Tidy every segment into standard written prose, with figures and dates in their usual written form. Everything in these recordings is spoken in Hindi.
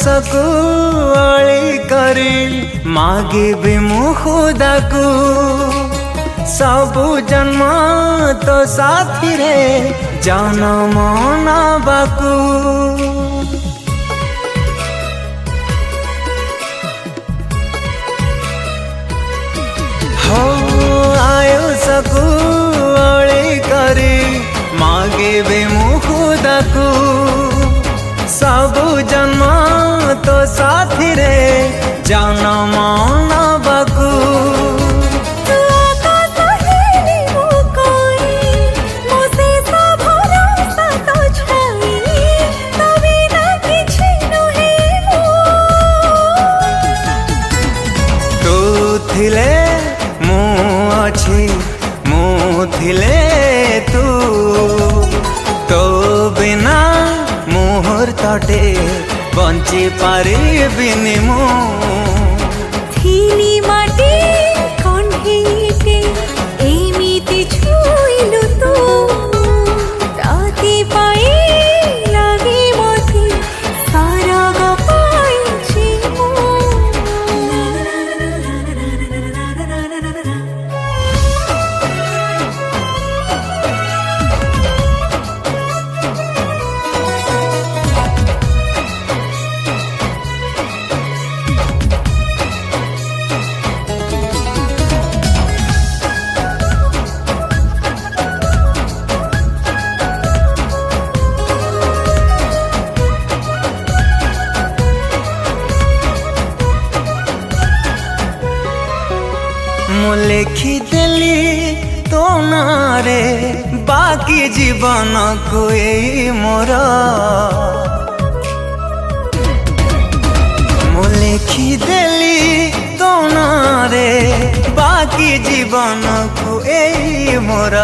आयुषकु अली करी मागिबी मु खुदाकू सबु जन्म तो साथी रे जन्म नबाकू हो आयुषकु अली करी मागिबी मु खुदाकू सबु जन्म तो साथी रे जन्म नबाकू थिले मु अछि मु थिले तू तो बिना मुहूर्तटे बंची पारिबिनी मु थिली माटी कण्ठेटे एमिति छुइलु तू राति पाई लागे मते सरग पाइछि मु मु लिखिदेली तो नारे बाकी जीवन को यही मोर मु लिखिदेली तो नारे बाकी जीवन को यही मोर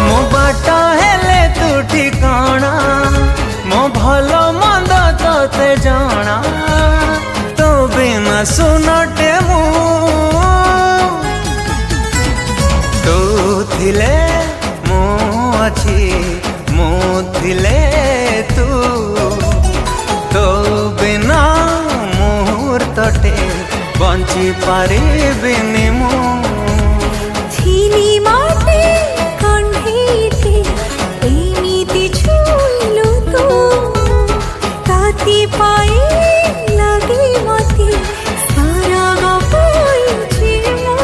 मो बाट हेले तू ठिकाना मो भलो मंद तोते जाना तो बिना सुनटे मु तू थिले मु अछि मु थिले तू तो बिना मुहूर्तटे बंची पारिबिनी मु थिली माटी कण्ठेटे एमिति छुइलु तू राति पाई लागे मते सरग पाइछि मु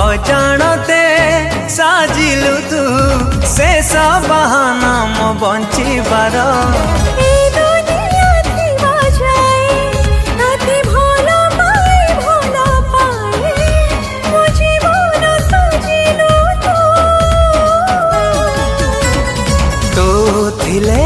अजाणते साजिलु तू शेष बहाना मो बंचिबार तू थिले